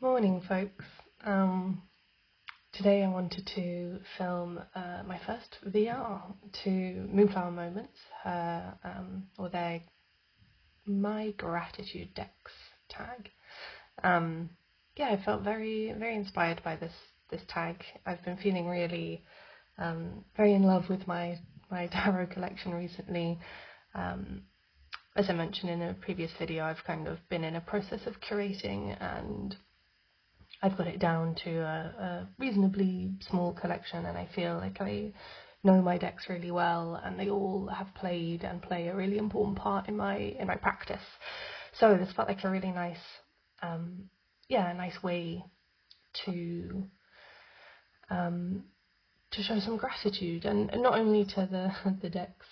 Morning, folks. Today I wanted to film my first VR to Moonflower Moments, or their My Gratitude Decks tag. Yeah, I felt very inspired by this tag. I've been feeling really very in love with my tarot collection recently. As I mentioned in a previous video, I've kind of been in a process of curating, and I've got it down to a reasonably small collection, and I feel like I know my decks really well, and they all have played and play a really important part in my practice. So this felt like a really nice, a nice way to show some gratitude, and not only to the decks,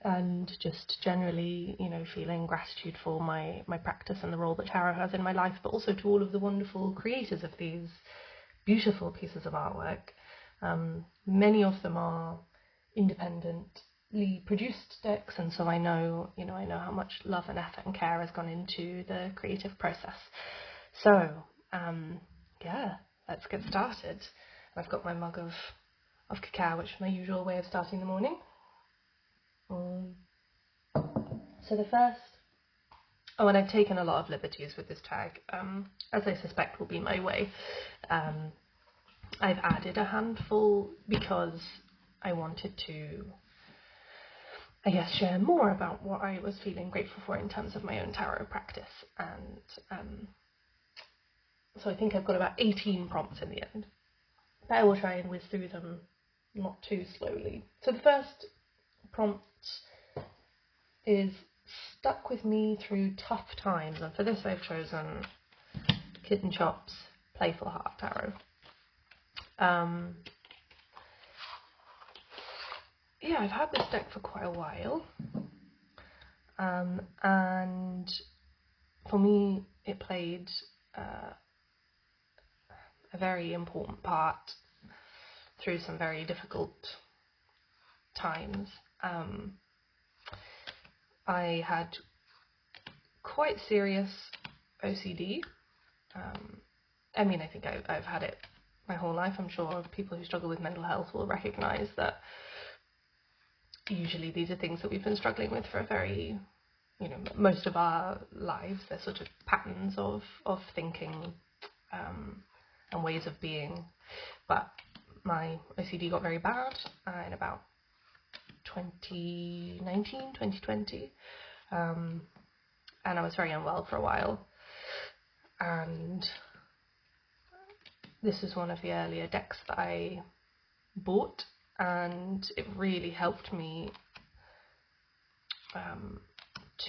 and just generally, feeling gratitude for my practice and the role that tarot has in my life, but also to all of the wonderful creators of these beautiful pieces of artwork. Many of them are independently produced decks, and so I know how much love and effort and care has gone into the creative process. So, yeah, let's get started. I've got my mug of cacao, which is my usual way of starting the morning. So the first, and I've taken a lot of liberties with this tag, as I suspect will be my way. I've added a handful because I wanted to, share more about what I was feeling grateful for in terms of my own tarot practice. And so I think I've got about 18 prompts in the end, but I will try and whiz through them not too slowly. So the first prompt is stuck with me through tough times, and for this I've chosen Kitten Chop's Playful Heart Tarot. I've had this deck for quite a while, and for me it played a very important part through some very difficult times. I had quite serious OCD. I think I've had it my whole life. I'm sure people who struggle with mental health will recognise that usually these are things that we've been struggling with for a very, most of our lives. They're sort of patterns of thinking and ways of being. But my OCD got very bad in about 2019, 2020, and I was very unwell for a while, and this was one of the earlier decks that I bought, and it really helped me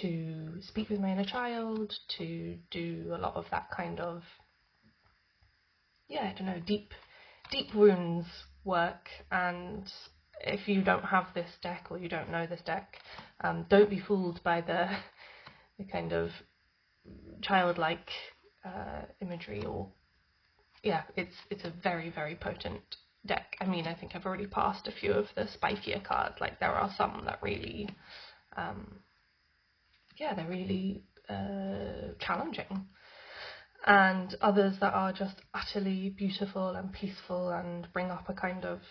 to speak with my inner child, to do a lot of that kind of deep wounds work. And if you don't have this deck, or you don't know this deck, don't be fooled by the kind of childlike imagery, or it's a very potent deck. I think I've already passed a few of the spikier cards. Like, there are some that really they're really challenging, and others that are just utterly beautiful and peaceful and bring up a kind of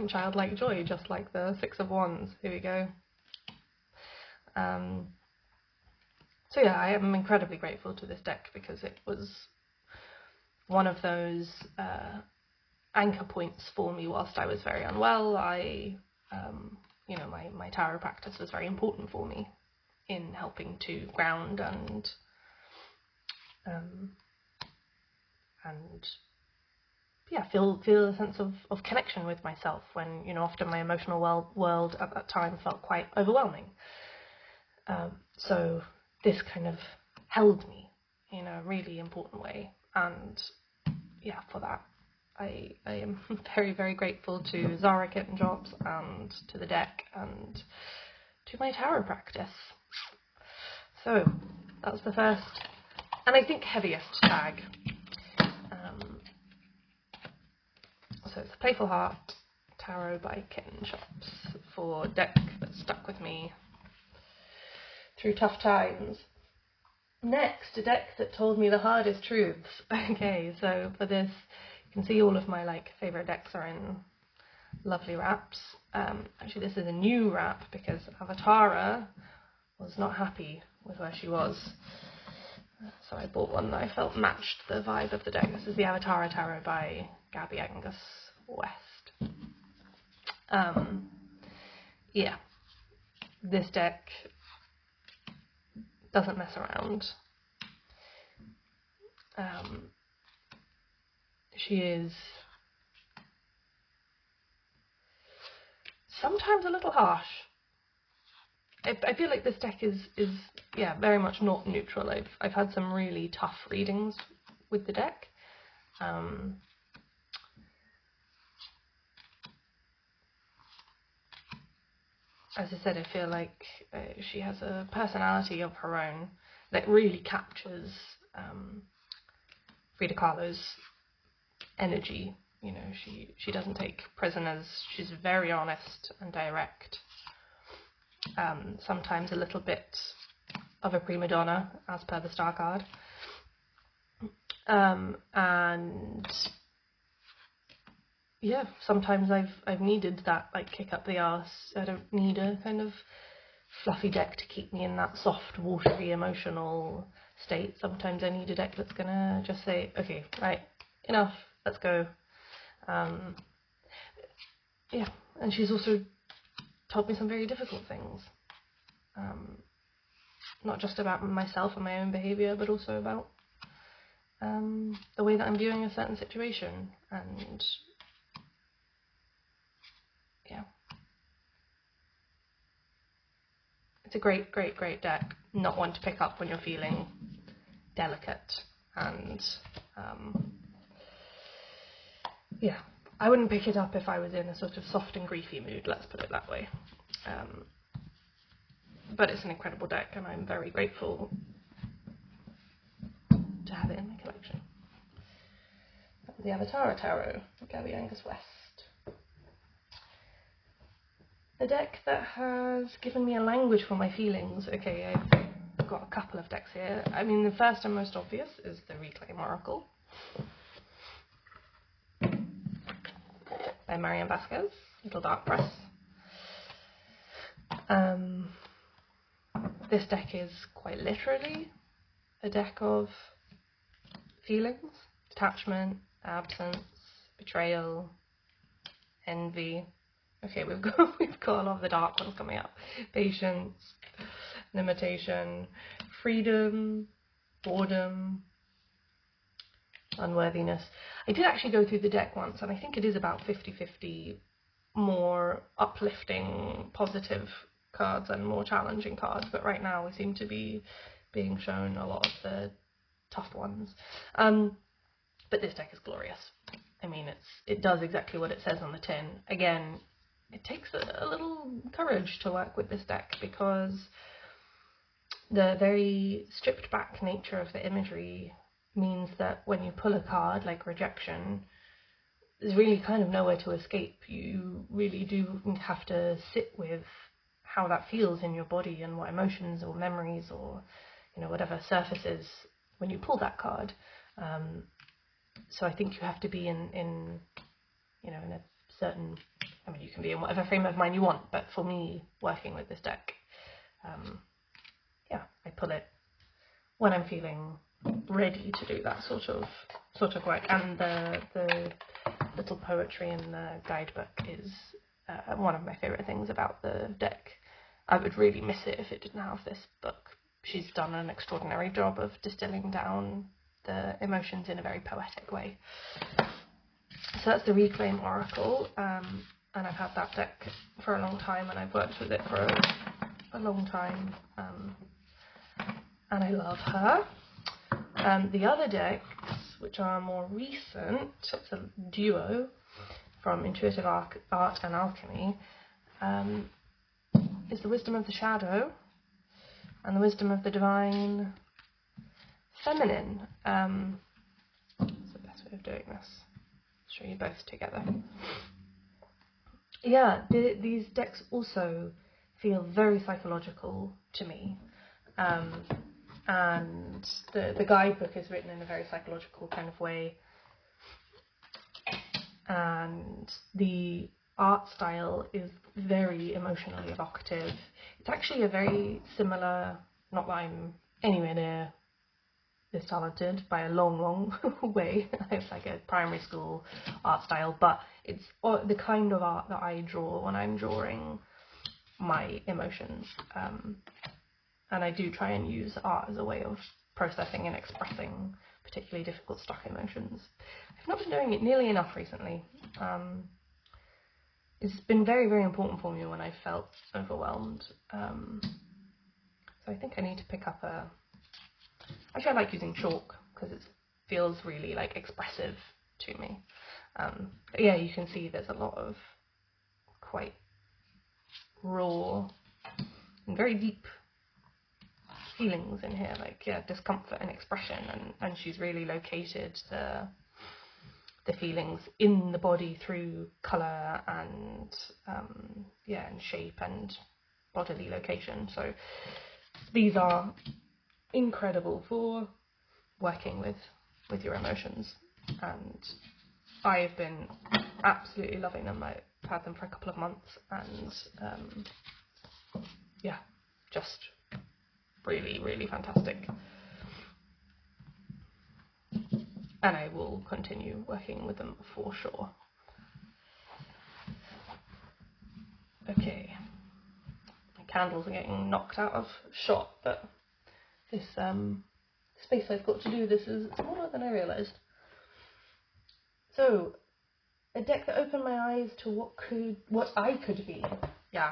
childlike joy, just like the Six of Wands. Here we go. I am incredibly grateful to this deck, because it was one of those anchor points for me whilst I was very unwell. My tarot practice was very important for me in helping to ground and feel a sense of connection with myself, when often my emotional world at that time felt quite overwhelming. So this kind of held me in a really important way, and for that I am very grateful to Zara Kitten Chops, and to the deck, and to my tarot practice. So that's the first, and I think heaviest tag. So it's Playful Heart Tarot by Kitten Chops for deck that stuck with me through tough times. Next, a deck that told me the hardest truths. Okay, so for this, you can see all of my favourite decks are in lovely wraps. Actually, this is a new wrap because Avatara was not happy with where she was. So I bought one that I felt matched the vibe of the deck. This is the Avatara Tarot by Gabby Angus West. Yeah, this deck doesn't mess around. She is sometimes a little harsh. I feel like this deck is very much not neutral. I've had some really tough readings with the deck. As I said, I feel like she has a personality of her own that really captures Frida Kahlo's energy. You know, she doesn't take prisoners. She's very honest and direct. Sometimes a little bit of a prima donna, as per the star card. And yeah, sometimes I've needed that kick up the arse. I don't need a kind of fluffy deck to keep me in that soft, watery, emotional state. Sometimes I need a deck that's gonna just say, okay, right, enough, let's go. Yeah, and she's also told me some very difficult things. Not just about myself and my own behaviour, but also about the way that I'm viewing a certain situation. And yeah, it's a great, great, great deck. Not one to pick up when you're feeling delicate. And yeah, I wouldn't pick it up if I was in a sort of soft and griefy mood, let's put it that way. But it's an incredible deck, and I'm very grateful to have it in my collection. The Avatara Tarot, Gabby Angus West. The deck that has given me a language for my feelings. Okay, I've got a couple of decks here. I mean, the first and most obvious is the Reclaim Oracle by Marian Vasquez, Little Dark Press. This deck is quite literally a deck of feelings: detachment, absence, betrayal, envy. Okay, we've got a lot of the dark ones coming up. Patience, limitation, freedom, boredom, unworthiness. I did actually go through the deck once, and I think it is about 50-50 more uplifting, positive cards and more challenging cards, but right now we seem to be being shown a lot of the tough ones. But this deck is glorious. I mean, it does exactly what it says on the tin. Again, it takes a little courage to work with this deck, because the very stripped back nature of the imagery means that when you pull a card like rejection, there's really kind of nowhere to escape. You really do have to sit with how that feels in your body and what emotions or memories or whatever surfaces when you pull that card. So I think you have to be in a certain, I mean, you can be in whatever frame of mind you want, but for me, working with this deck, I pull it when I'm feeling ready to do that sort of work. And the little poetry in the guidebook is one of my favourite things about the deck. I would really miss it if it didn't have this book. She's done an extraordinary job of distilling down the emotions in a very poetic way. So that's the Reclaim Oracle, and I've had that deck for a long time, and I've worked with it for a long time, and I love her. The other decks, which are more recent, it's a duo from Intuitive Art and Alchemy, is the Wisdom of the Shadow and the Wisdom of the Divine Feminine. What's the best way of doing this? I'll show you both together. Yeah, these decks also feel very psychological to me. and the guidebook is written in a very psychological kind of way, and the art style is very emotionally evocative. It's actually a very similar, not that I'm anywhere near this talented by a long way. It's like a primary school art style, but it's the kind of art that I draw when I'm drawing my emotions, and I do try and use art as a way of processing and expressing particularly difficult stuck emotions. I've not been doing it nearly enough recently. It's been very important for me when I felt overwhelmed, so I think I need to pick up actually I like using chalk because it feels really like expressive to me. But yeah, you can see there's a lot of quite raw and very deep feelings in here, like discomfort and expression, and she's really located the feelings in the body through colour and and shape and bodily location. So these are incredible for working with your emotions, and I've been absolutely loving them. I've had them for a couple of months, and just really fantastic. And I will continue working with them for sure. Okay, my candles are getting knocked out of shot, but this space I've got to do this is smaller than I realised. So, a deck that opened my eyes to what I could be. Yeah,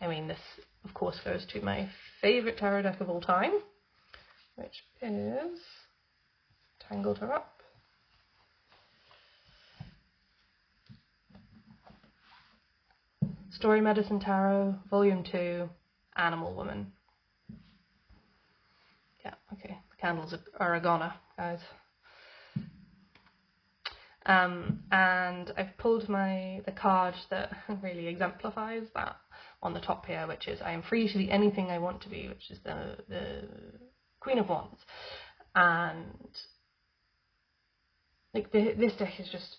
I mean, this of course goes to my favourite tarot deck of all time, which is Tangled Her Up. Story Medicine Tarot, Volume 2, Animal Woman. Yeah, okay, the candles are a goner, guys. And I've pulled the card that really exemplifies that on the top here, which is I am free to be anything I want to be, which is the Queen of Wands. And like this deck is just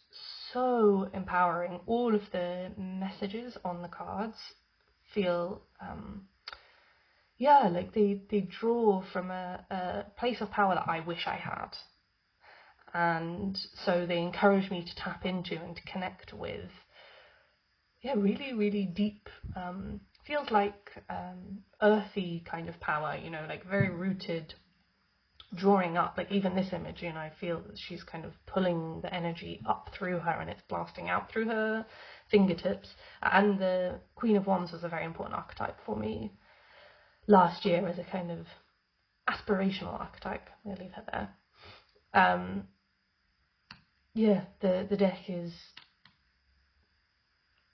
so empowering. All of the messages on the cards feel like they draw from a place of power that I wish I had, and so they encourage me to tap into and to connect with really deep, feels like earthy kind of power, like very rooted, drawing up. Like even this image, I feel that she's kind of pulling the energy up through her and it's blasting out through her fingertips. And the Queen of Wands was a very important archetype for me last year as a kind of aspirational archetype. I'm gonna leave her there. The deck is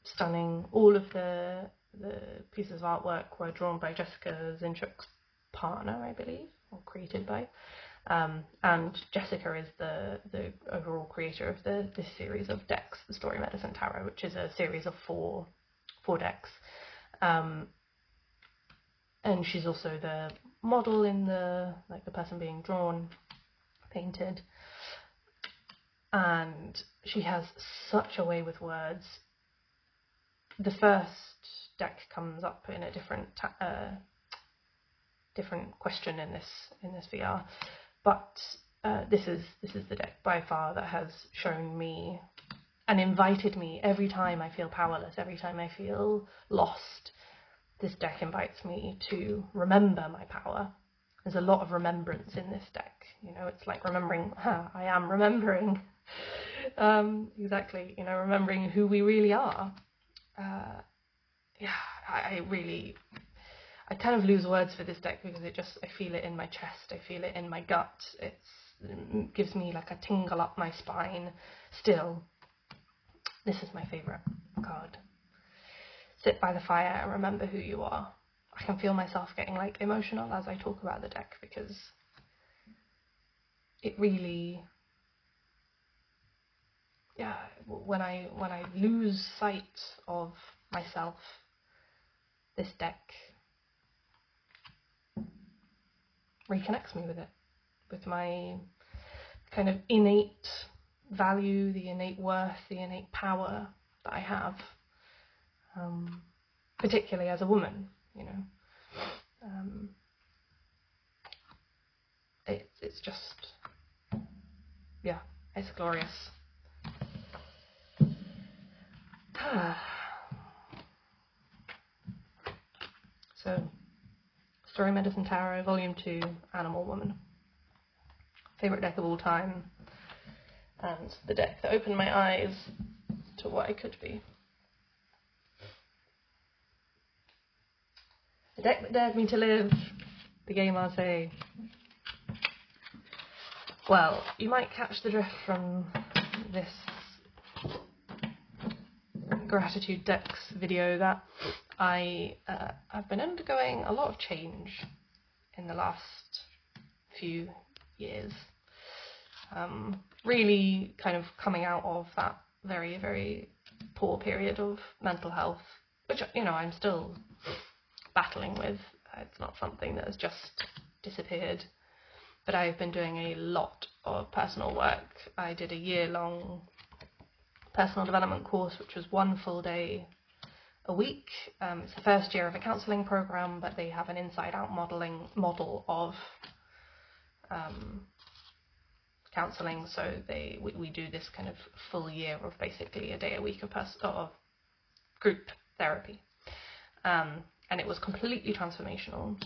stunning. All of the pieces of artwork were drawn by Jessica Zinchuk's partner, I believe, or created by. And Jessica is the overall creator of this series of decks, the Story Medicine Tarot, which is a series of four decks. And she's also the model in the person being drawn, painted. And she has such a way with words. The first deck comes up in a different question in this VR, but this is the deck by far that has shown me and invited me every time I feel powerless, every time I feel lost. This deck invites me to remember my power. There's a lot of remembrance in this deck. It's like remembering. I am remembering. Exactly. Remembering who we really are. I kind of lose words for this deck because I feel it in my chest, I feel it in my gut. It gives me like a tingle up my spine. Still, this is my favourite card. Sit by the fire and remember who you are. I can feel myself getting like emotional as I talk about the deck because it really, when I lose sight of myself, this deck reconnects me with it, with my kind of innate value, the innate worth, the innate power that I have, particularly as a woman, you know. It's just, yeah, it's glorious. So, Story Medicine Tarot, Volume 2, Animal Woman. Favourite deck of all time, and the deck that opened my eyes to what I could be. The deck that dared me to live, the game Marseille. Well, you might catch the drift from this gratitude decks video that I've been undergoing a lot of change in the last few years. Really kind of coming out of that very, very poor period of mental health, which, you know, I'm still battling with. It's not something that has just disappeared, but I've been doing a lot of personal work. I did a year-long personal development course, which was 1 full day a week. It's the first year of a counselling program, but they have an inside-out model of counselling. So we do this kind of full year of basically a day a week of group therapy, and it was completely transformational.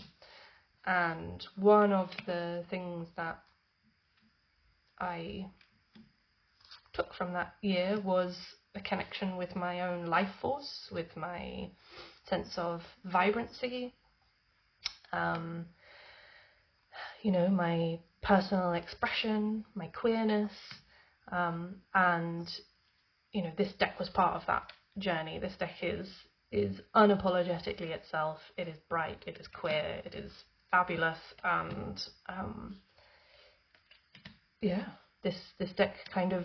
And one of the things that I took from that year was a connection with my own life force, with my sense of vibrancy, you know, my personal expression, my queerness, and, you know, this deck was part of that journey. This deck is unapologetically itself. It is bright, it is queer, it is fabulous, and yeah, this deck kind of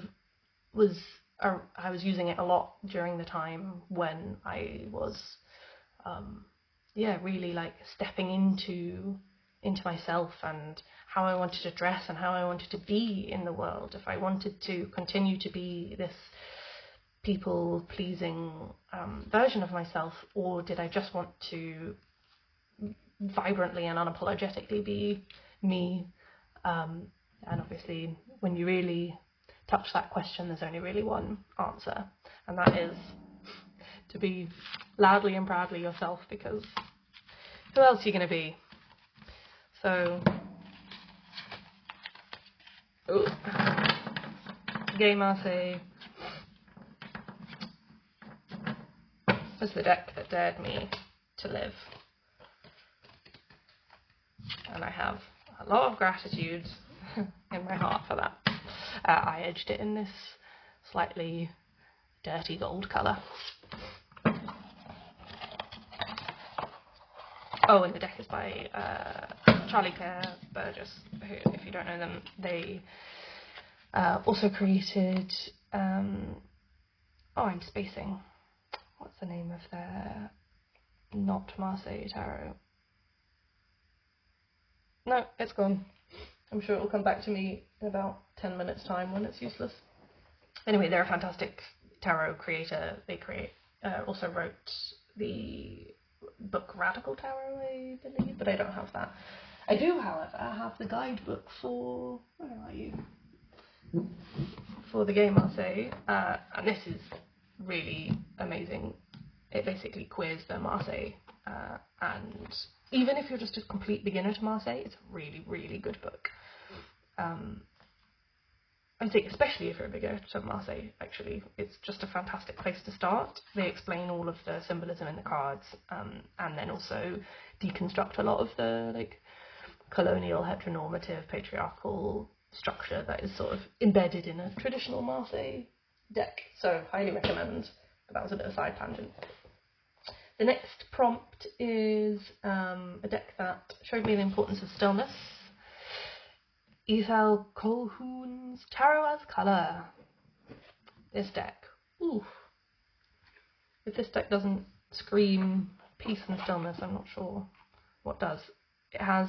was, I was using it a lot during the time when I was really like stepping into myself and how I wanted to dress and how I wanted to be in the world. If I wanted to continue to be this people-pleasing version of myself, or did I just want to vibrantly and unapologetically be me? And obviously, when you really touch that question, there's only really one answer, and that is to be loudly and proudly yourself, because who else are you going to be? So, Game Marseille was the deck that dared me to live, and I have a lot of gratitude in my heart for that. I edged it in this slightly dirty gold colour. Oh, and the deck is by Charlie Claire Burgess, who, if you don't know them, they also created, I'm spacing. What's the name of their not Marseille tarot? No, it's gone. I'm sure it'll come back to me in about 10 minutes time when it's useless. Anyway, they're a fantastic tarot creator. They also wrote the book Radical Tarot, I believe, but I don't have that. I do, however, have the guidebook for, where are you? For the game Marseille, and this is really amazing. It basically queers the Marseille, and even if you're just a complete beginner to Marseille, it's a really, really good book. I'd say especially if you're a beginner to Marseille, actually, it's just a fantastic place to start. They explain all of the symbolism in the cards, and then also deconstruct a lot of the like colonial, heteronormative, patriarchal structure that is sort of embedded in a traditional Marseille deck. So highly recommend. But that was a bit of a side tangent. The next prompt is a deck that showed me the importance of stillness. Ethel Colquhoun's Tarot as Colour. This deck. Ooh. If this deck doesn't scream peace and stillness, I'm not sure what does. It has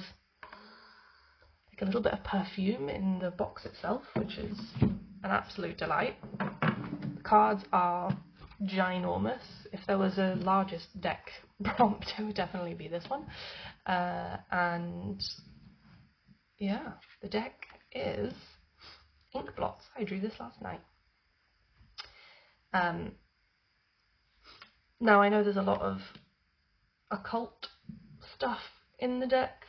like a little bit of perfume in the box itself, which is an absolute delight. The cards are ginormous. If there was a largest deck prompt, it would definitely be this one. And yeah, the deck is ink blots. I drew this last night. Now I know there's a lot of occult stuff in the deck,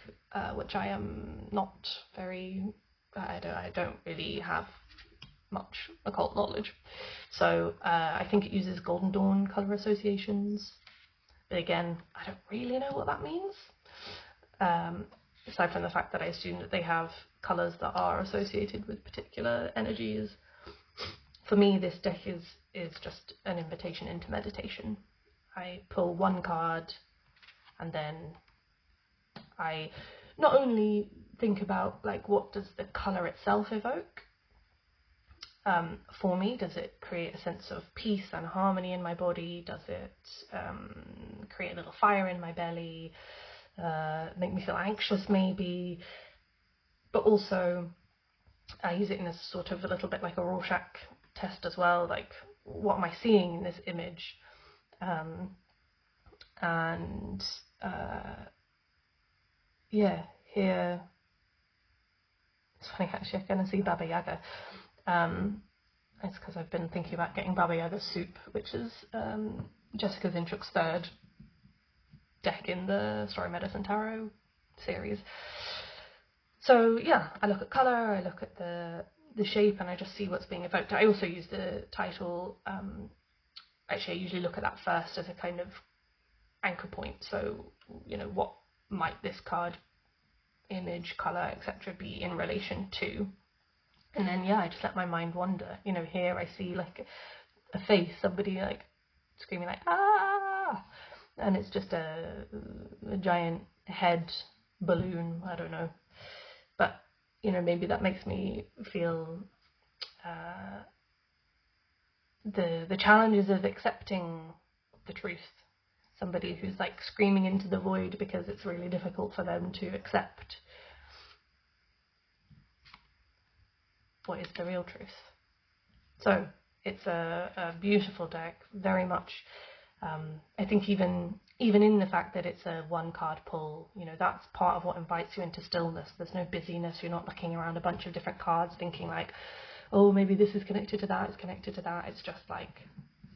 which I am not very, I don't really have much occult knowledge. So I think it uses Golden Dawn colour associations, but again, I don't really know what that means. Aside from the fact that I assume that they have colours that are associated with particular energies. For me, this deck is just an invitation into meditation. I pull one card and then I not only think about like what does the colour itself evoke for me. Does it create a sense of peace and harmony in my body? Does it create a little fire in my belly? Make me feel anxious maybe? But also I use it in a sort of a little bit like a Rorschach test as well, like what am I seeing in this image? Yeah, here it's funny actually, I can see Baba Yaga. It's because I've been thinking about getting Baba Yaga soup, which is Jessica Zinchuk's third deck in the Story Medicine Tarot series. So yeah, I look at colour, I look at the shape, and I just see what's being evoked. I also use the title, actually I usually look at that first as a kind of anchor point. So, you know, what might this card, image, colour, etc. be in relation to? And then yeah, I just let my mind wander. You know, here I see like a face, somebody like screaming like ah, and it's just a giant head balloon, I don't know. But you know, maybe that makes me feel the challenges of accepting the truth. Somebody who's like screaming into the void because it's really difficult for them to accept what is the real truth. So it's a beautiful deck, very much. I think even in the fact that it's a one card pull, you know, that's part of what invites you into stillness. There's no busyness. You're not looking around a bunch of different cards thinking like, oh, maybe this is connected to that, it's connected to that. It's just like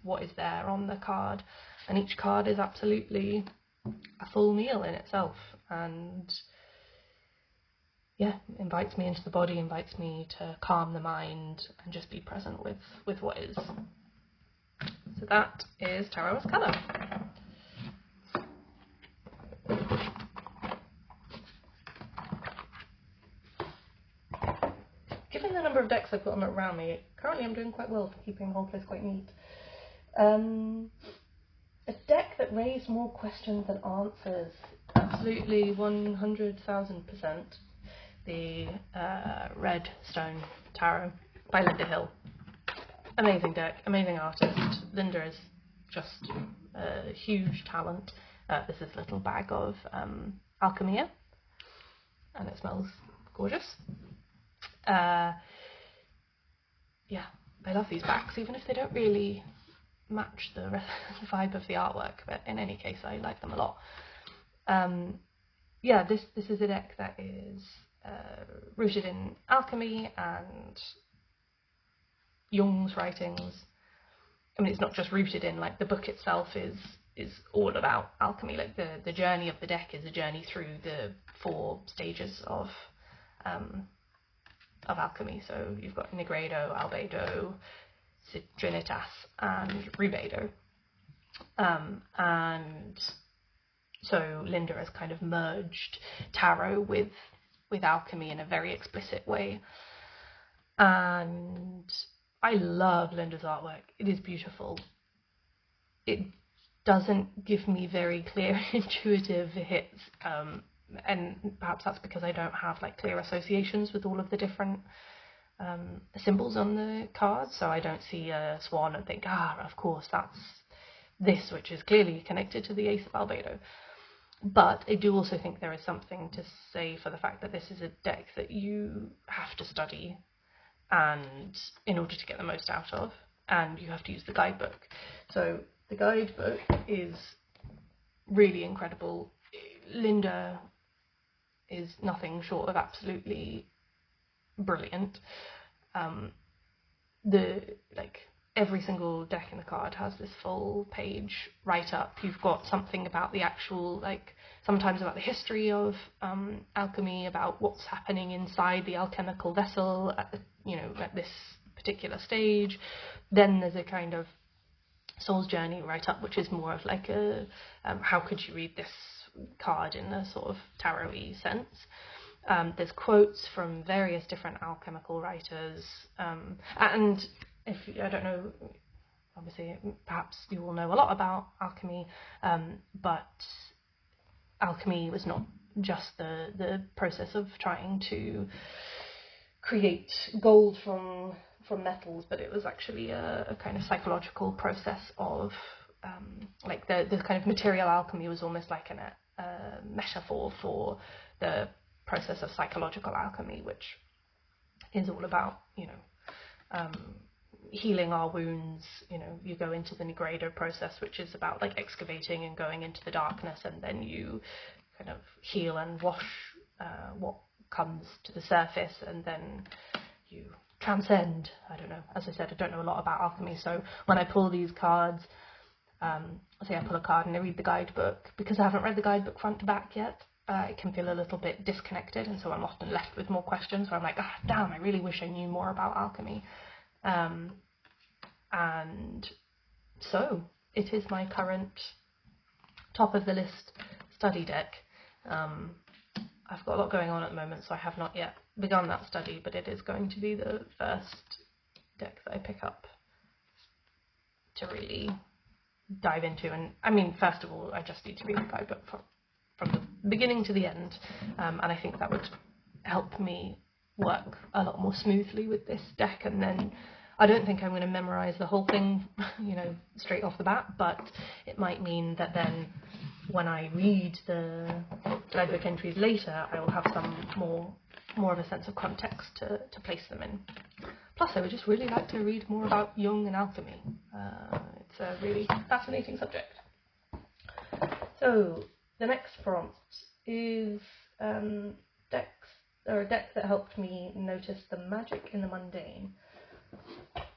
what is there on the card, and each card is absolutely a full meal in itself, and yeah, invites me into the body, invites me to calm the mind and just be present with what is. So that is Tarot as Colour. Given the number of decks I've got around me, currently I'm doing quite well for keeping the whole place quite neat. A deck that raised more questions than answers, absolutely 100,000%. The Red Stone Tarot by Linda Hill. Amazing deck, amazing artist. Linda is just a huge talent. This is a little bag of Alchemia, and it smells gorgeous. Yeah, I love these backs, even if they don't really match the vibe of the artwork, but in any case I like them a lot. Yeah, this is a deck that is rooted in alchemy and Jung's writings. I mean, it's not just rooted in, like, the book itself is all about alchemy. Like the journey of the deck is a journey through the 4 stages of alchemy. So you've got Nigredo, Albedo, Citrinitas, and Rubedo. And so Linda has kind of merged tarot with alchemy in a very explicit way. And I love Linda's artwork. It is beautiful. It doesn't give me very clear intuitive hits, and perhaps that's because I don't have like clear associations with all of the different symbols on the cards. So I don't see a swan and think, of course that's this, which is clearly connected to the Ace of Albedo. But I do also think there is something to say for the fact that this is a deck that you have to study and in order to get the most out of, and you have to use the guidebook. So the guidebook is really incredible. Linda is nothing short of absolutely brilliant. Every single deck in the card has this full page write-up. You've got something about the actual, sometimes about the history of alchemy, about what's happening inside the alchemical vessel at this particular stage. Then there's a kind of soul's journey write-up, which is more of like a how could you read this card in a sort of tarot-y sense. There's quotes from various different alchemical writers, and I don't know, obviously perhaps you all know a lot about alchemy, but alchemy was not just the process of trying to create gold from metals, but it was actually a kind of psychological process of the kind of material alchemy was almost like a metaphor for the process of psychological alchemy, which is all about healing our wounds. You go into the Negredo process, which is about excavating and going into the darkness, and then you kind of heal and wash what comes to the surface, and then you transcend. I don't know, as I said, I don't know a lot about alchemy, so when I pull these cards, say I pull a card and I read the guidebook, because I haven't read the guidebook front to back yet, it can feel a little bit disconnected, and so I'm often left with more questions where I'm like, damn, I really wish I knew more about alchemy. And so it is my current top of the list study deck. I've got a lot going on at the moment, so I have not yet begun that study, but it is going to be the first deck that I pick up to really dive into. And I mean, first of all, I just need to read the guidebook from the beginning to the end, and I think that would help me work a lot more smoothly with this deck. And then I don't think I'm going to memorize the whole thing, straight off the bat, but it might mean that then when I read the guidebook entries later, I will have some more of a sense of context to place them in. Plus, I would just really like to read more about Jung and alchemy. It's a really fascinating subject. So the next prompt is a deck that helped me notice the magic in the mundane.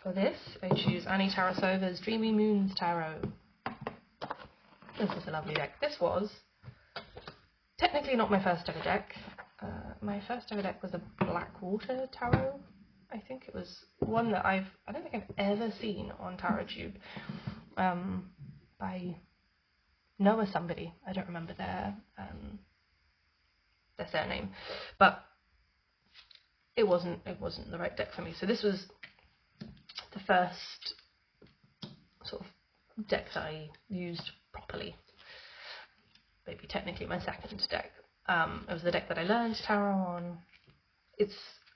For this, I choose Annie Tarasova's Dreamy Moons Tarot. This is a lovely deck. This was technically not my first ever deck. My first ever deck was a Blackwater Tarot. I think it was one that I don't think I've ever seen on TarotTube, by Noah somebody. I don't remember their surname, but it wasn't the right deck for me. So this was the first sort of deck that I used properly. Maybe technically my second deck. It was the deck that I learned tarot on. It's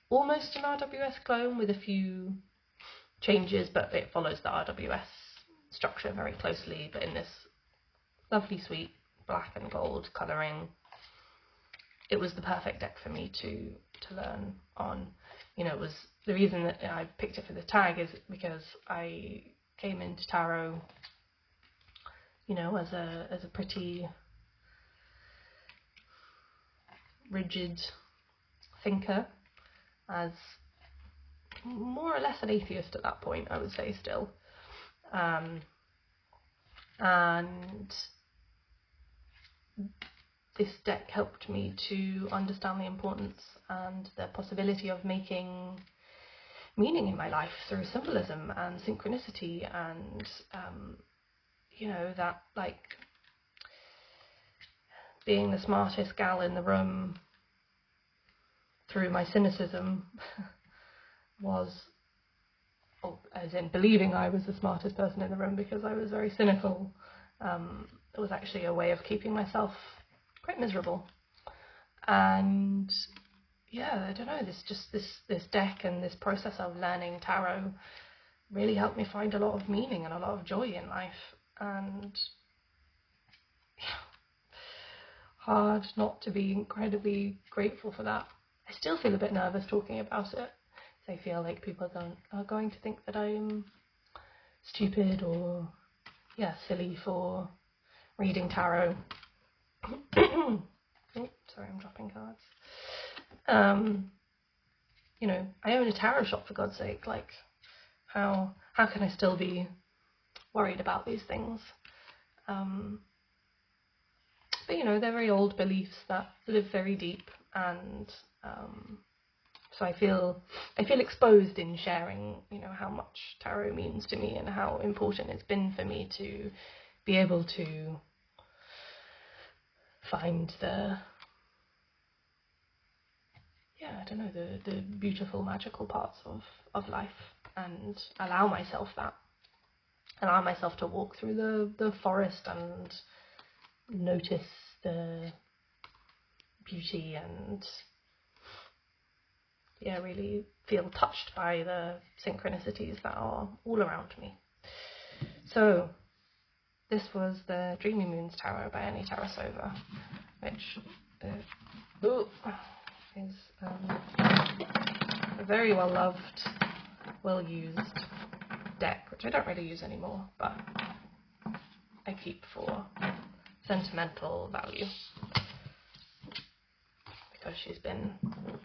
almost an RWS clone with a few changes, but it follows the RWS structure very closely, but in this lovely sweet black and gold colouring. It was the perfect deck for me to learn on. It was the reason that I picked it for the tag is because I came into tarot, as a pretty rigid thinker, as more or less an atheist at that point, I would say still. And this deck helped me to understand the importance and the possibility of making meaning in my life through symbolism and synchronicity, and that being the smartest gal in the room through my cynicism was, as in believing I was the smartest person in the room because I was very cynical, it was actually a way of keeping myself quite miserable. And yeah, I don't know, this deck and this process of learning tarot really helped me find a lot of meaning and a lot of joy in life. And yeah, hard not to be incredibly grateful for that. I still feel a bit nervous talking about it. I feel like people are going to think that I'm stupid or, yeah, silly for reading tarot. Oh, sorry, I'm dropping cards. You know, I own a tarot shop, for God's sake. Like, how can I still be worried about these things? But you know, they're very old beliefs that live very deep, and so I feel exposed in sharing, you know, how much tarot means to me and how important it's been for me to be able to find the, yeah, I don't know, the beautiful, magical parts of life, and allow myself to walk through the forest and notice the beauty and, yeah, really feel touched by the synchronicities that are all around me. So this was the Dreamy Moons Tarot by Annie Tarasova, which is a very well loved, well used deck, which I don't really use anymore, but I keep for sentimental value because she's been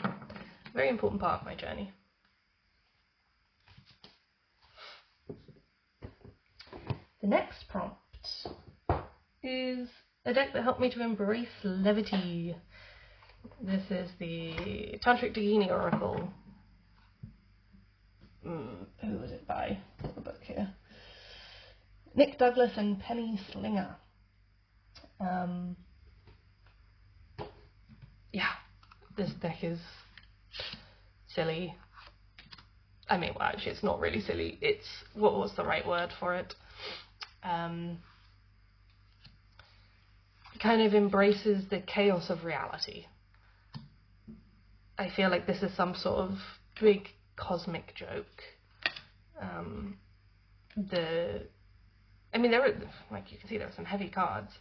a very important part of my journey. The next prompt is a deck that helped me to embrace levity. This is the Tantric Dagini Oracle. Who was it by? Got the book here. Nick Douglas and Penny Slinger. Yeah, this deck is silly. I mean, well, actually, it's not really silly. It's, what was the right word for it? It kind of embraces the chaos of reality. I feel like this is some sort of big cosmic joke. I mean, there are, like you can see, there are some heavy cards,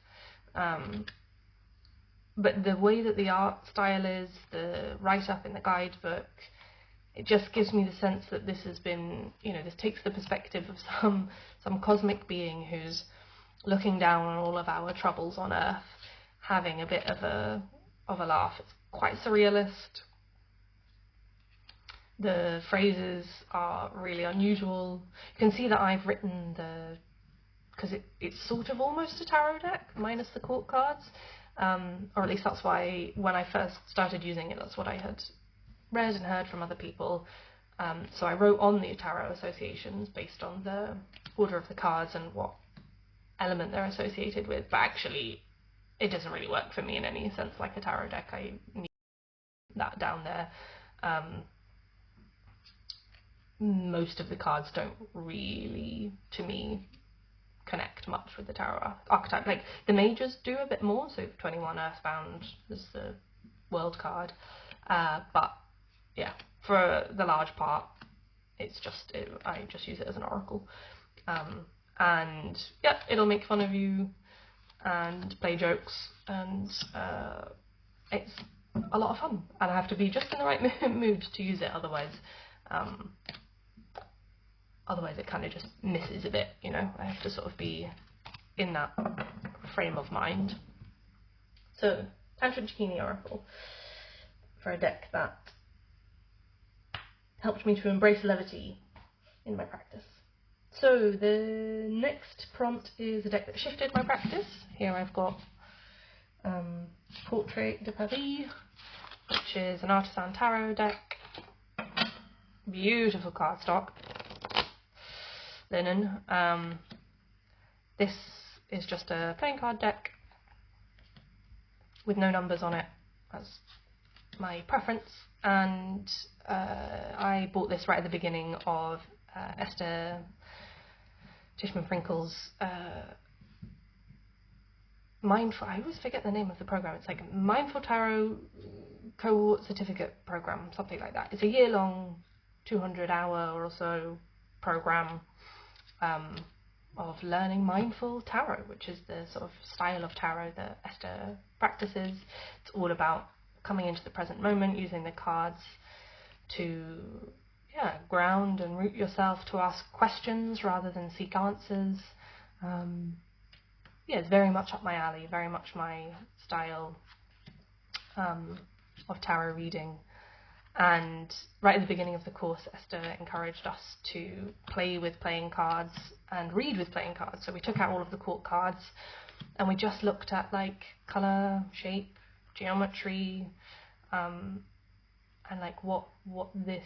but the way that the art style is, the write-up in the guidebook, it just gives me the sense that this has been, you know, this takes the perspective of some cosmic being who's looking down on all of our troubles on Earth, having a bit of a laugh. It's quite surrealist. The phrases are really unusual. You can see that I've written because it's sort of almost a tarot deck, minus the court cards, or at least that's why, when I first started using it, that's what I had read and heard from other people. So I wrote on the tarot associations based on the order of the cards and what element they're associated with, but actually it doesn't really work for me in any sense like a tarot deck. I need that down there. Most of the cards don't really, to me, connect much with the tarot archetype. Like, the mages do a bit more, so 21 Earthbound is the world card, but yeah, for the large part, it's just, I just use it as an oracle. And yeah, it'll make fun of you and play jokes, and it's a lot of fun, and I have to be just in the right mood to use it, otherwise it kind of just misses a bit, you know. I have to sort of be in that frame of mind. So, Tantric Dagini Oracle, for a deck that helped me to embrace levity in my practice. So the next prompt is a deck that shifted my practice. Here I've got Portrait de Paris, which is an artisan tarot deck. Beautiful cardstock. Linen. This is just a playing card deck with no numbers on it. That's my preference, and I bought this right at the beginning of Esther Tishman-Frinkle's Mindful, I always forget the name of the program, it's like Mindful Tarot Cohort Certificate Program, something like that. It's a year-long, 200-hour or so program, of learning mindful tarot, which is the sort of style of tarot that Esther practices. It's all about coming into the present moment, using the cards to ground and root yourself, to ask questions rather than seek answers. It's very much up my alley, very much my style of tarot reading. And right at the beginning of the course, Esther encouraged us to play with playing cards and read with playing cards. So we took out all of the court cards and we just looked at like colour, shape, geometry, and like what this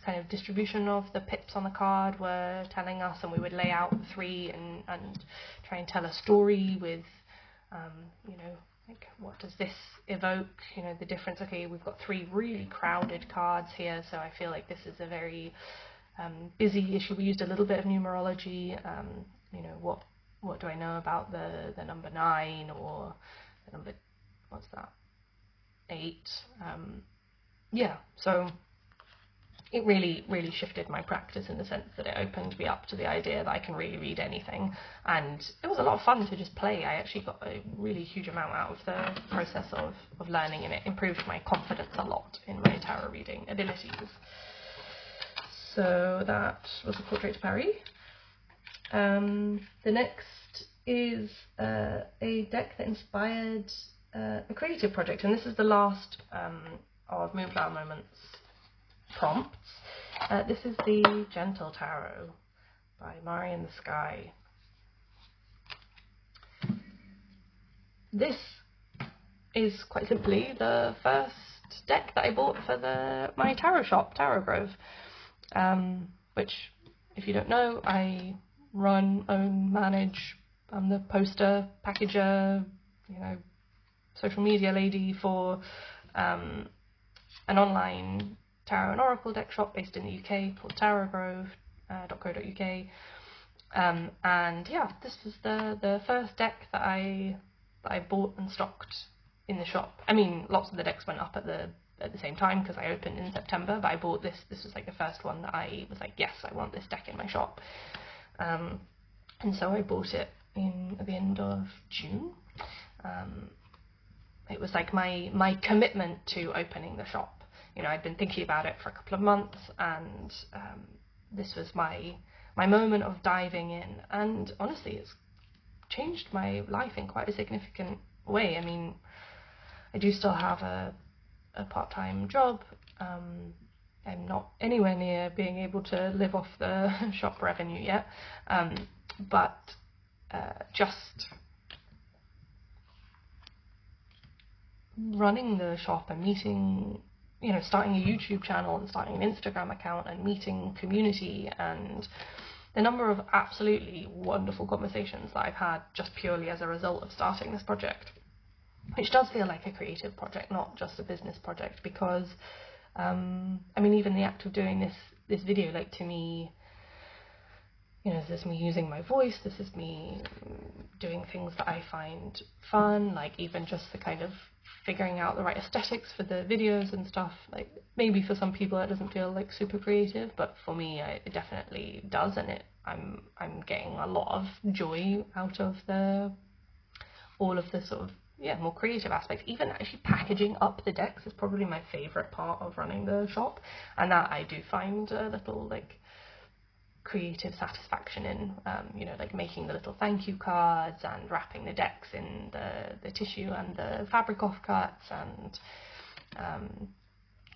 kind of distribution of the pips on the card were telling us. And we would lay out the three and try and tell a story with, like, what does this evoke? The difference. Okay, we've got three really crowded cards here, so I feel like this is a very busy issue. We used a little bit of numerology. What do I know about the number 9 or the number, what's that, 8? So it really, really shifted my practice in the sense that it opened me up to the idea that I can really read anything. And it was a lot of fun to just play. I actually got a really huge amount out of the process of learning, and it improved my confidence a lot in my tarot reading abilities. So that was the Portrait de Paris. The next is a deck that inspired a creative project, and this is the last of Moonflower Moments prompts. This is the Gentle Tarot by Mari in the Sky. This is quite simply the first deck that I bought for my tarot shop, Tarot Grove, which, if you don't know, I run, own, manage. I'm the poster, packager, social media lady for an online tarot and oracle deck shop based in the UK called tarotgrove.co.uk. And this was the first deck that I bought and stocked in the shop. I mean, lots of the decks went up at the same time because I opened in September, but I bought this. This was like the first one that I was like, yes, I want this deck in my shop. And so I bought it at the end of June. It was like my commitment to opening the shop. I'd been thinking about it for a couple of months, and this was my moment of diving in. And honestly, it's changed my life in quite a significant way. I mean, I do still have a part-time job. I'm not anywhere near being able to live off the shop revenue yet, but just running the shop and meeting, starting a YouTube channel and starting an Instagram account and meeting community, and the number of absolutely wonderful conversations that I've had just purely as a result of starting this project, which does feel like a creative project, not just a business project, because even the act of doing this video, like, to me, this is me using my voice, this is me doing things that I find fun, like even just the kind of figuring out the right aesthetics for the videos and stuff. Like, maybe for some people it doesn't feel like super creative, but for me it definitely does, and I'm getting a lot of joy out of all of the sort of more creative aspects. Even actually packaging up the decks is probably my favourite part of running the shop, and that I do find a little like creative satisfaction in, like making the little thank you cards and wrapping the decks in the tissue and the fabric offcuts, and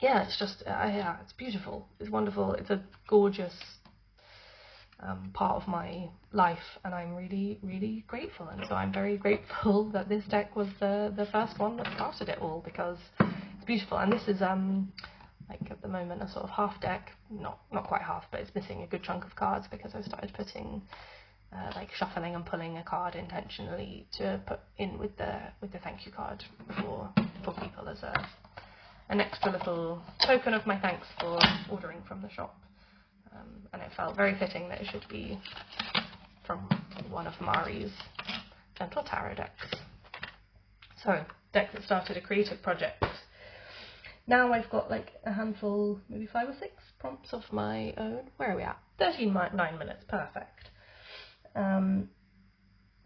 it's just it's beautiful, it's wonderful, it's a gorgeous part of my life, and I'm really, really grateful. And so I'm very grateful that this deck was the first one that started it all, because it's beautiful. And this is like at the moment a sort of half deck, not quite half, but it's missing a good chunk of cards because I started putting like shuffling and pulling a card intentionally to put in with the thank you card for people as an extra little token of my thanks for ordering from the shop. And it felt very fitting that it should be from one of Mari's Gentle Tarot decks. So, deck that started a creative project. Now I've got like a handful, maybe 5 or 6 prompts of my own. Where are we at? 39 minutes, perfect.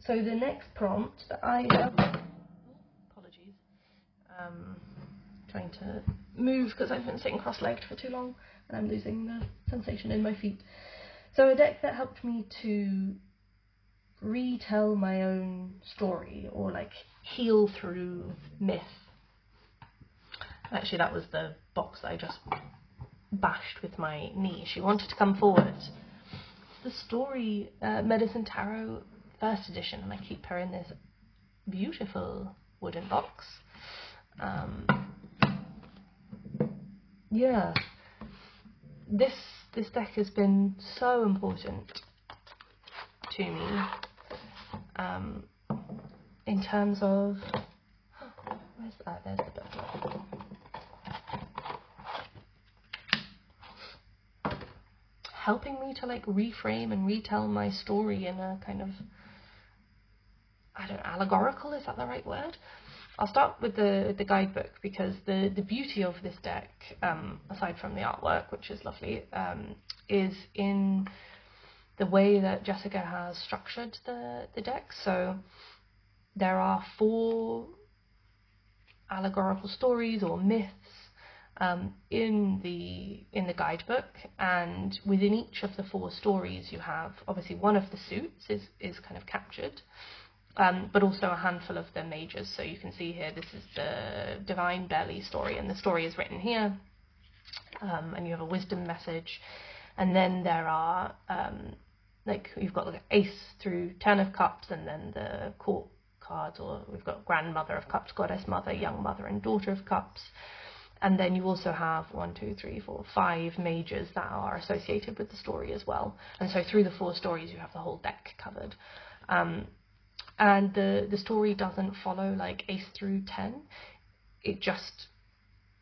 So the next prompt that I have, apologies, trying to move because I've been sitting cross-legged for too long and I'm losing the sensation in my feet. So a deck that helped me to retell my own story, or like heal through myth. Actually, that was the box that I just bashed with my knee. She wanted to come forward. The story Medicine Tarot first edition, and I keep her in this beautiful wooden box. Yeah, this deck has been so important to me in terms of, where's that? There's the booklet. Helping me to like reframe and retell my story in a kind of, I don't know, allegorical, is that the right word? I'll start with the guidebook, because the beauty of this deck, aside from the artwork, which is lovely, is in the way that Jessica has structured the deck. So there are 4 allegorical stories or myths in the guidebook, and within each of the 4 stories you have obviously one of the suits is kind of captured, but also a handful of the majors. So you can see here, this is the Divine Belly story, and the story is written here, and you have a wisdom message, and then there are like you've got like Ace through 10 of Cups, and then the court cards, or we've got Grandmother of Cups, Goddess Mother, Young Mother, and Daughter of Cups. And then you also have 1, 2, 3, 4, 5 majors that are associated with the story as well. And so through the 4 stories you have the whole deck covered. And the story doesn't follow like Ace through 10. It just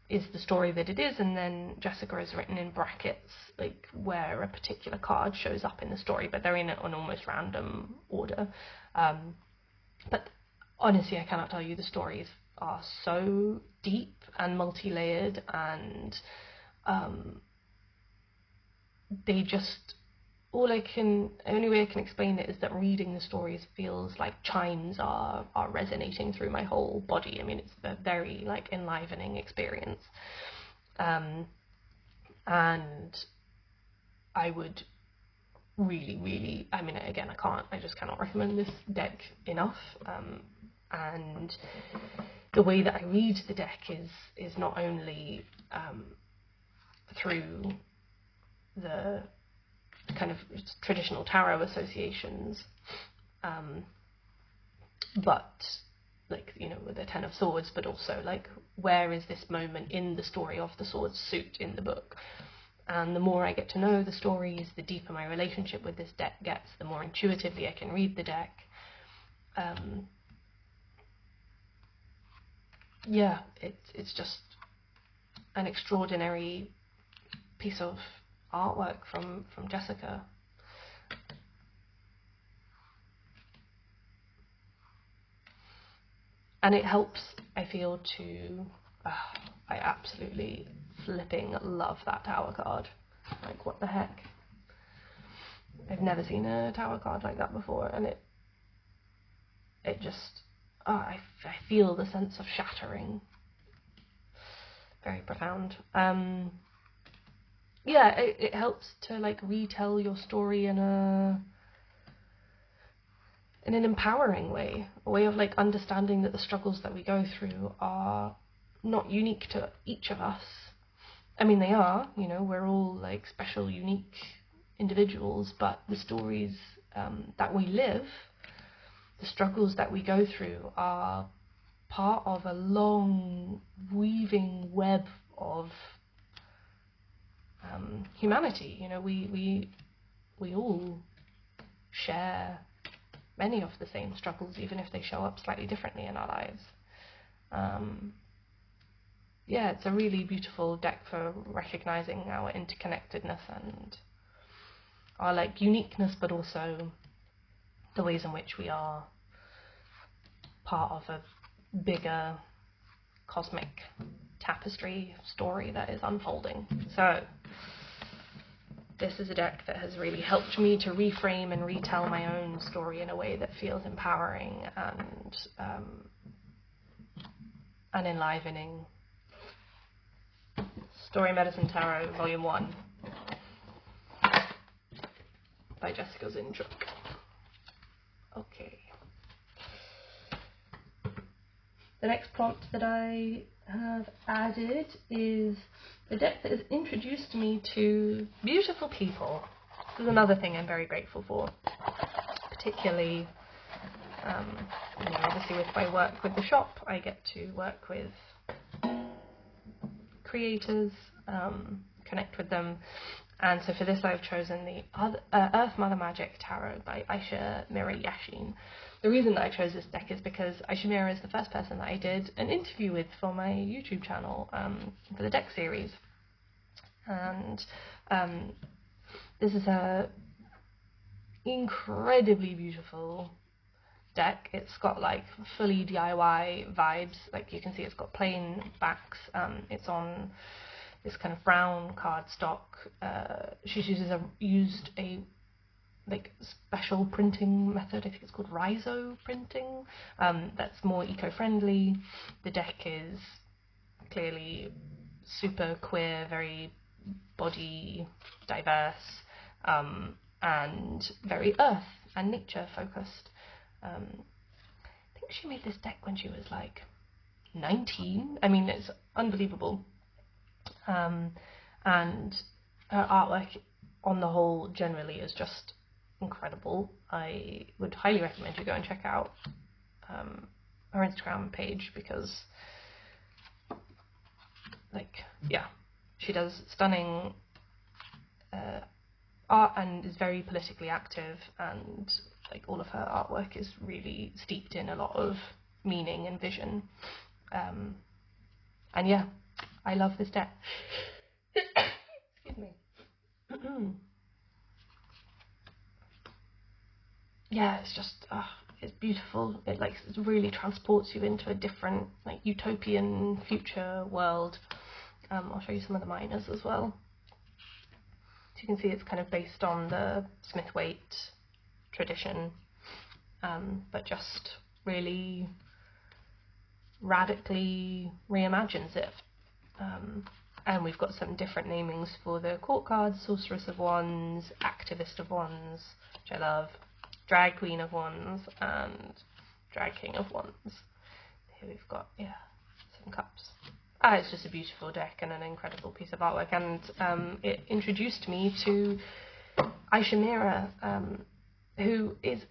is the story that it is, and then Jessica has written in brackets like where a particular card shows up in the story, but they're in an almost random order. But honestly, I cannot tell you, the stories are so deep and multi-layered, and they just, only way I can explain it is that reading the stories feels like chimes are resonating through my whole body. I mean, it's a very like enlivening experience, and I would really, I mean, again, I just cannot recommend this deck enough. And the way that I read the deck is not only through the kind of traditional tarot associations, but like, you know, with the 10 of Swords, but also like, where is this moment in the story of the Swords suit in the book? And the more I get to know the stories, the deeper my relationship with this deck gets, the more intuitively I can read the deck. Yeah, it's just an extraordinary piece of artwork from Jessica. And it helps, I feel, to... I absolutely flipping love that tower card. Like, what the heck? I've never seen a tower card like that before, and it just... I feel the sense of shattering. Very profound. Yeah, it helps to like retell your story in an empowering way, a way of like understanding that the struggles that we go through are not unique to each of us. I mean, they are, you know, we're all like special, unique individuals, but the stories that we live, the struggles that we go through, are part of a long weaving web of humanity. You know, we all share many of the same struggles, even if they show up slightly differently in our lives. Yeah, it's a really beautiful deck for recognizing our interconnectedness and our like uniqueness, but also the ways in which we are part of a bigger cosmic tapestry story that is unfolding. So this is a deck that has really helped me to reframe and retell my own story in a way that feels empowering and enlivening. Story Medicine Tarot, Volume 1 by Jessica Zindruck. Okay. The next prompt that I have added is a deck that has introduced me to beautiful people. This is another thing I'm very grateful for, particularly, obviously with my work with the shop, I get to work with creators, connect with them, and so for this I've chosen the Earth Mother Magic Tarot by Aisha Mira Yashin. The reason that I chose this deck is because Aisha Mira is the first person that I did an interview with for my YouTube channel for the deck series, and this is a incredibly beautiful deck. It's got like fully DIY vibes. Like you can see, it's got plain backs. It's on this kind of brown cardstock. She's used a like special printing method. I think it's called Rhizo printing. That's more eco-friendly. The deck is clearly super queer, very body diverse, and very earth and nature focused. I think she made this deck when she was like 19. I mean, it's unbelievable. And her artwork on the whole generally is just incredible. I would highly recommend you go and check out her Instagram page, because she does stunning art and is very politically active, and like all of her artwork is really steeped in a lot of meaning and vision. And yeah, I love this deck. Excuse me. Yeah, it's just it's beautiful. It really transports you into a different like utopian future world. I'll show you some of the minors as well. So you can see it's kind of based on the Smith-Waite tradition, but just really radically reimagines it. And we've got some different namings for the court cards: Sorceress of Wands, Activist of Wands, which I love, Drag Queen of Wands, and Drag King of Wands. Here we've got, some cups. It's just a beautiful deck and an incredible piece of artwork, and it introduced me to Aisha Mira, who is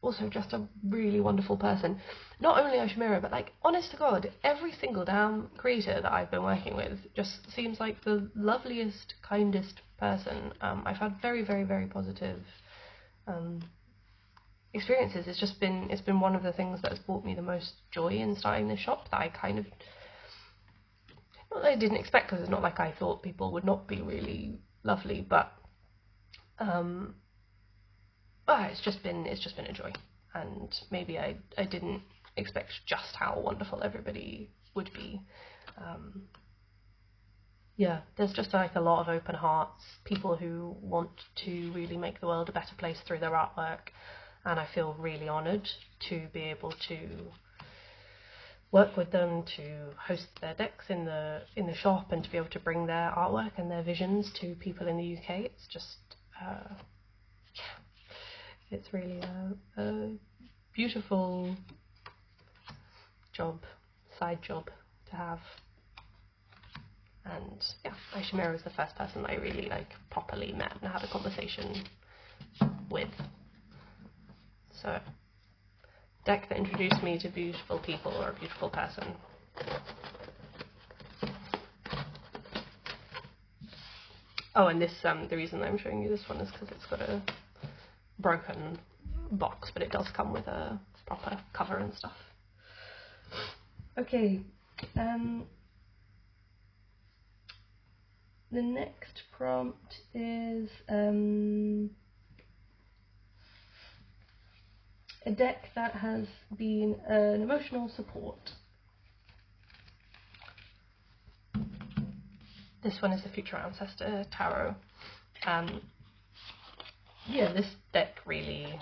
also just a really wonderful person. Not only Aisha Mira, but like, honest to God, every single damn creator that I've been working with just seems like the loveliest, kindest person. I've had very, very, very positive experiences. It's been one of the things that has brought me the most joy in starting this shop, that I kind of, not that I didn't expect, because it's not like I thought people would not be really lovely, but it's just been a joy. And maybe I didn't expect just how wonderful everybody would be. There's just like a lot of open hearts, people who want to really make the world a better place through their artwork, and I feel really honoured to be able to work with them, to host their decks in the shop, and to be able to bring their artwork and their visions to people in the UK. It's just it's really a beautiful side job to have. And Aisha Mira was the first person I really properly met and had a conversation with. So, deck that introduced me to beautiful people or a beautiful person. Oh, and this the reason I'm showing you this one is because it's got a broken box, but it does come with a proper cover and stuff. Okay, the next prompt is a deck that has been an emotional support. This one is the Future Ancestor Tarot, Yeah, this deck really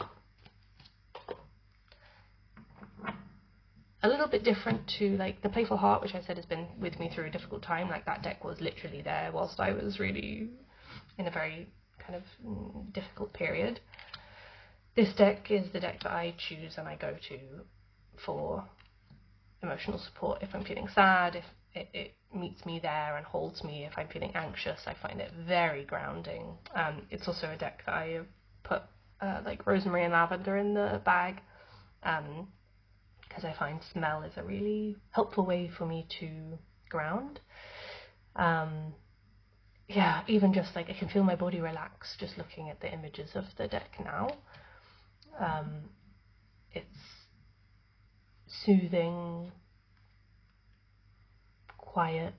a little bit different to like the Playful Heart, which I said has been with me through a difficult time. Like that deck was literally there whilst I was really in a very kind of difficult period. This deck is the deck that I choose and I go to for emotional support if I'm feeling sad, if it meets me there and holds me if I'm feeling anxious. I find it very grounding. It's also a deck that I put like rosemary and lavender in the bag, because I find smell is a really helpful way for me to ground. Yeah, even just like I can feel my body relax just looking at the images of the deck now. It's soothing, quiet,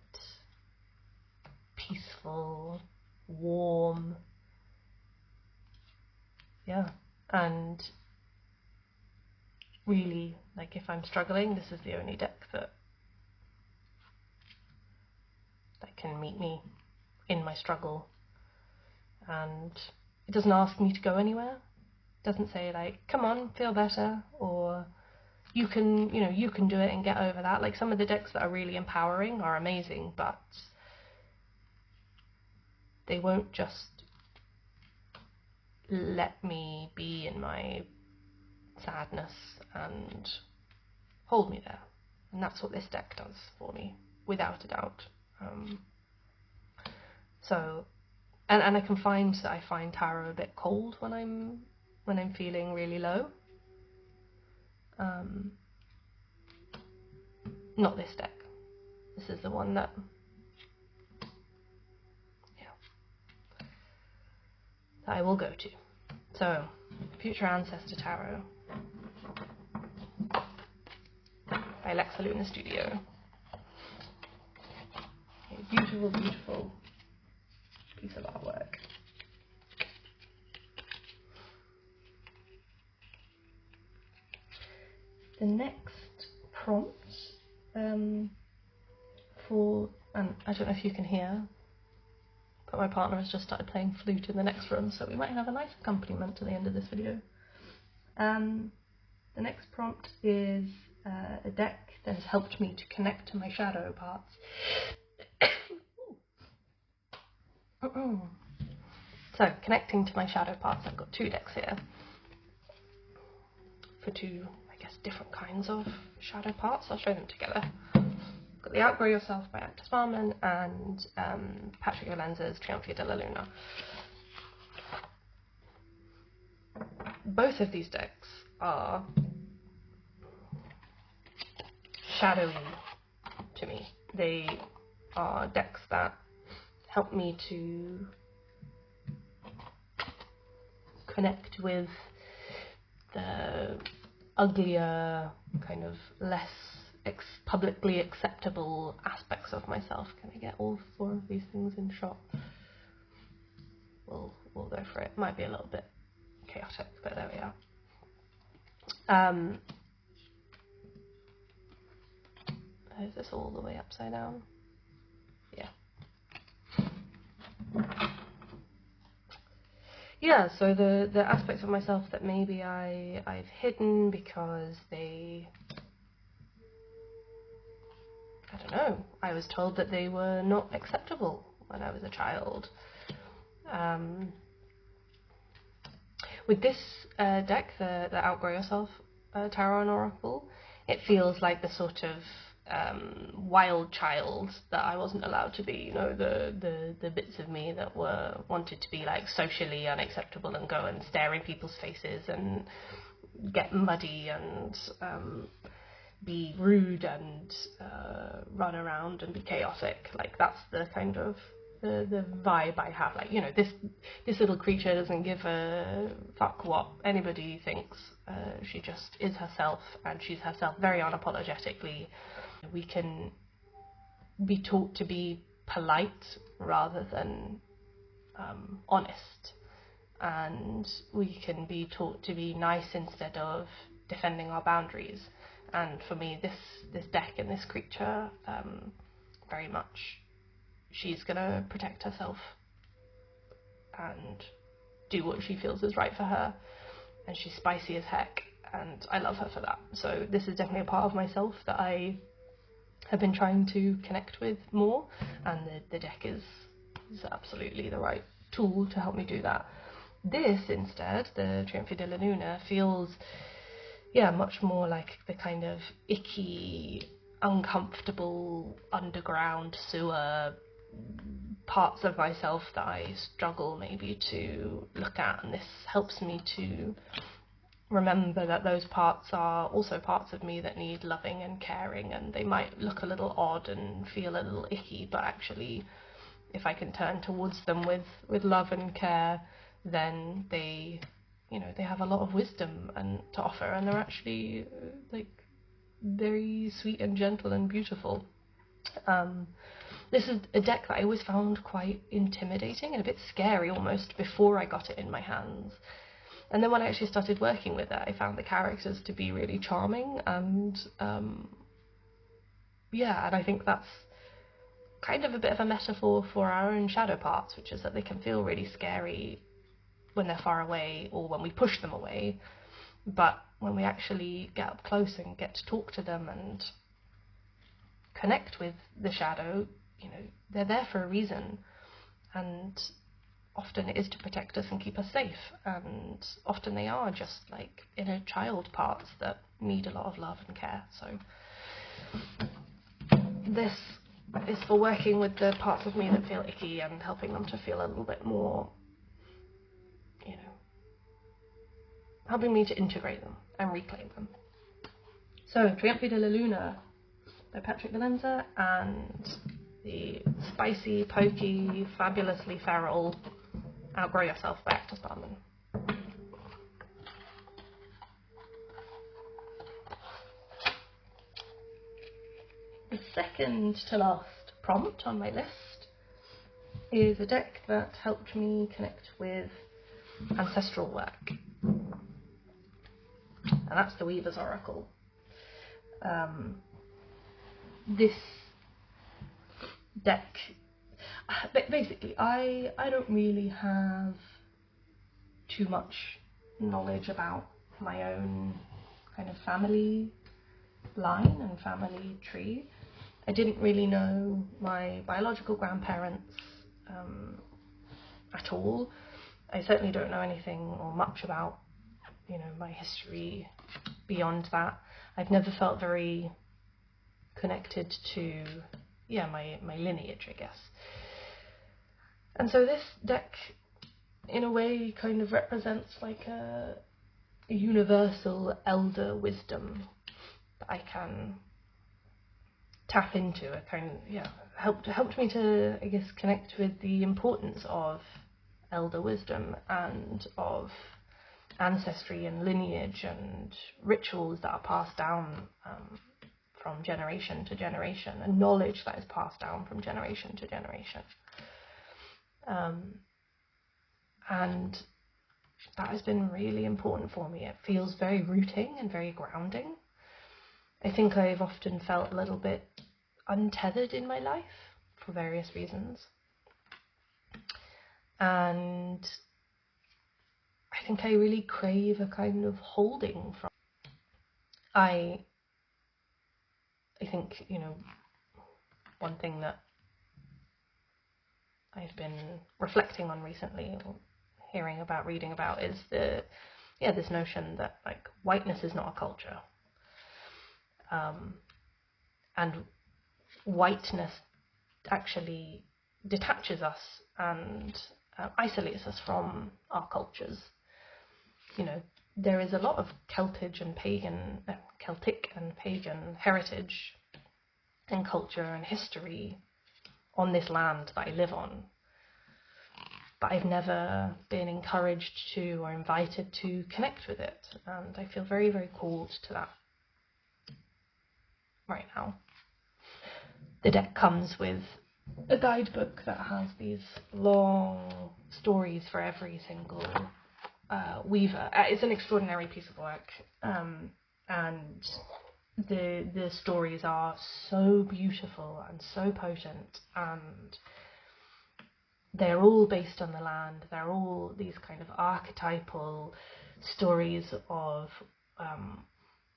peaceful, warm. Yeah, and really, like if I'm struggling, this is the only deck that can meet me in my struggle. And it doesn't ask me to go anywhere. It doesn't say like, come on, feel better, or you can do it and get over that. Like some of the decks that are really empowering are amazing, but they won't just let me be in my sadness and hold me there. And that's what this deck does for me, without a doubt. So, and I can find that I find tarot a bit cold when I'm feeling really low. Not this deck. This is the one that, that I will go to. So, Future Ancestor Tarot by Alexa Luna Studio. A beautiful, beautiful piece of artwork. The next prompt and I don't know if you can hear, but my partner has just started playing flute in the next room, so we might have a nice accompaniment to the end of this video. The next prompt is a deck that has helped me to connect to my shadow parts. So, connecting to my shadow parts, I've got two decks here for two, I guess, different kinds of shadow parts. I'll show them together. I've got the Outgrow Yourself by Actus Barman and Patrick Yolenza's Triunfia de la Luna. Both of these decks are shadowy to me. They are decks that help me to connect with the uglier, kind of less publicly acceptable aspects of myself. Can I get all four of these things in shot? We'll go for it. Might be a little bit chaotic, but there we are. Is this all the way upside down? Yeah. Yeah, so the aspects of myself that maybe I've hidden because I don't know, I was told that they were not acceptable when I was a child. With this deck, the Outgrow Yourself Tarot and Oracle, it feels like the sort of wild child that I wasn't allowed to be, you know, the bits of me that wanted to be like socially unacceptable and go and stare in people's faces and get muddy and be rude and run around and be chaotic. Like that's the kind of the vibe I have. Like, you know, this little creature doesn't give a fuck what anybody thinks. She just is herself, and she's herself very unapologetically. We can be taught to be polite rather than honest, and we can be taught to be nice instead of defending our boundaries. And for me, this deck and this creature, very much, she's gonna protect herself and do what she feels is right for her. And she's spicy as heck, and I love her for that. So this is definitely a part of myself that I have been trying to connect with more, and the deck is absolutely the right tool to help me do that. This instead, the Triunfo della Luna, feels much more like the kind of icky, uncomfortable underground sewer parts of myself that I struggle maybe to look at, and this helps me to remember that those parts are also parts of me that need loving and caring, and they might look a little odd and feel a little icky, but actually if I can turn towards them with love and care, then they have a lot of wisdom and to offer, and they're actually like very sweet and gentle and beautiful. This is a deck that I always found quite intimidating and a bit scary almost before I got it in my hands. And then when I actually started working with it, I found the characters to be really charming, and and I think that's kind of a bit of a metaphor for our own shadow parts, which is that they can feel really scary when they're far away or when we push them away, but when we actually get up close and get to talk to them and connect with the shadow, they're there for a reason, and often it is to protect us and keep us safe, and often they are just like inner child parts that need a lot of love and care. So this is for working with the parts of me that feel icky and helping them to feel a little bit more, helping me to integrate them and reclaim them. So, Triunfo della Luna by Patrick Valenza, and the spicy, pokey, fabulously feral Outgrow Yourself by Actus Barman. The second to last prompt on my list is a deck that helped me connect with ancestral work, and that's the Weaver's Oracle. This deck, basically, I don't really have too much knowledge about my own kind of family line and family tree. I didn't really know my biological grandparents at all. I certainly don't know anything or much about my history beyond that. I've never felt very connected to my lineage, I guess. And so this deck in a way kind of represents like a universal elder wisdom that I can tap into. It kind of helped me to, I guess, connect with the importance of elder wisdom and of ancestry and lineage and rituals that are passed down from generation to generation, and knowledge that is passed down from generation to generation. And that has been really important for me. It feels very rooting and very grounding. I think I've often felt a little bit untethered in my life for various reasons. And I think I really crave a kind of holding from. I think, one thing that I've been reflecting on recently, or hearing about, reading about, is this notion that like whiteness is not a culture, and whiteness actually detaches us and isolates us from our cultures. There is a lot of Celtic and pagan heritage and culture and history on this land that I live on, but I've never been encouraged to or invited to connect with it, and I feel very, very called to that right now. The deck comes with a guidebook that has these long stories for every single weaver. It's an extraordinary piece of work, and the stories are so beautiful and so potent, and they're all based on the land. They're all these kind of archetypal stories of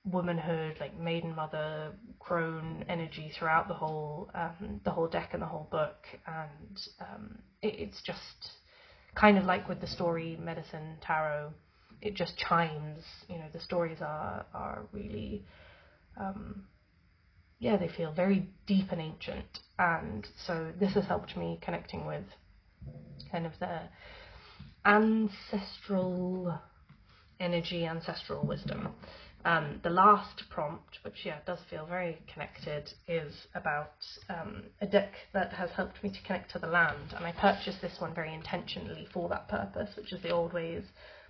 womanhood, like maiden, mother, crone energy throughout the whole deck and the whole book. And it's just kind of like with the story medicine tarot. It just chimes. You know, the stories are really they feel very deep and ancient. And so this has helped me connecting with kind of the ancestral energy, ancestral wisdom. The last prompt, which does feel very connected, is about a deck that has helped me to connect to the land, and I purchased this one very intentionally for that purpose, which is the Old Ways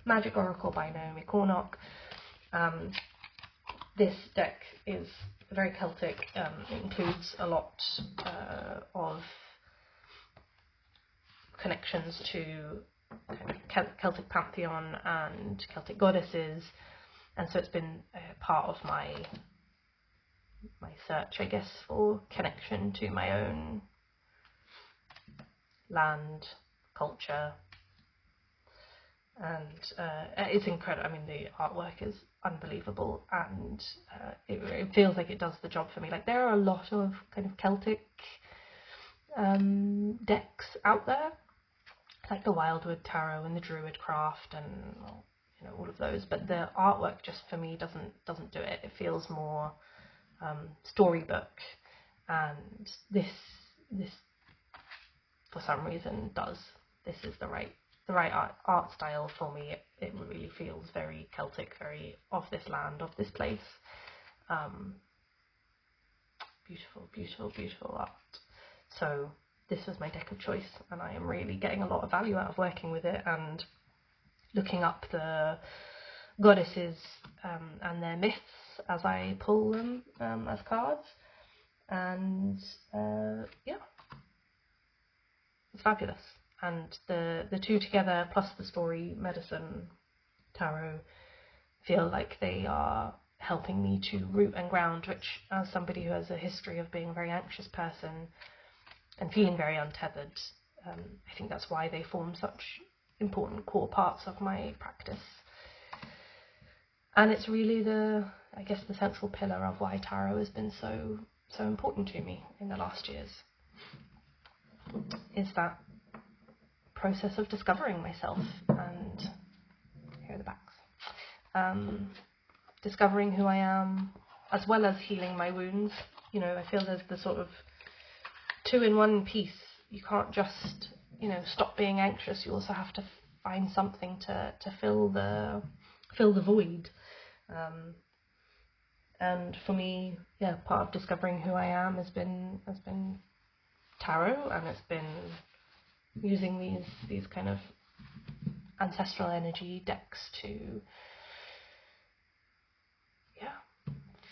Magic Oracle by Naomi Cornock. This deck is very Celtic. It includes a lot of connections to kind of Celtic pantheon and Celtic goddesses, and so it's been part of my search, I guess, for connection to my own land, culture, and it's incredible. I mean, the artwork is unbelievable, and it feels like it does the job for me. Like, there are a lot of kind of Celtic decks out there, like the Wildwood Tarot and the Druid Craft and all of those, but the artwork just for me doesn't do it. It feels more storybook, and this for some reason does. This is the right art style for me. It really feels very Celtic, very of this land, of this place. Beautiful, beautiful, beautiful art. So this was my deck of choice, and I am really getting a lot of value out of working with it and looking up the goddesses and their myths as I pull them as cards, and it's fabulous. And the two together, plus the story medicine tarot, feel like they are helping me to root and ground, which, as somebody who has a history of being a very anxious person and feeling very untethered, I think that's why they form such important core parts of my practice. And it's really the central pillar of why tarot has been so important to me in the last years, is that process of discovering myself. And here are the backs. Discovering who I am, as well as healing my wounds. I feel there's the sort of two-in-one piece. You can't just stop being anxious. You also have to find something to fill the void. And for me, part of discovering who I am has been tarot, and it's been using these kind of ancestral energy decks to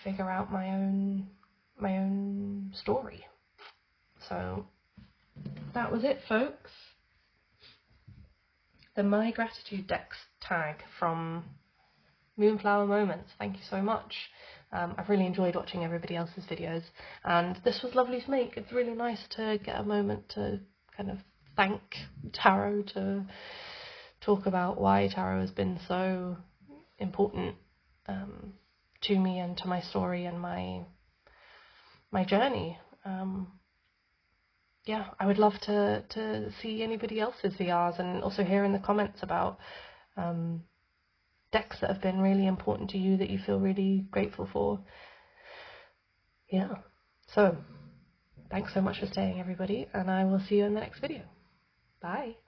figure out my own story. So that was it, folks. The My Gratitude Decks tag from Moonflower Moments. Thank you so much. I've really enjoyed watching everybody else's videos, and this was lovely to make. It's really nice to get a moment to kind of thank tarot, to talk about why tarot has been so important to me and to my story and my journey. I would love to see anybody else's VRs, and also hear in the comments about decks that have been really important to you, that you feel really grateful for. So thanks so much for staying, everybody, and I will see you in the next video. Bye.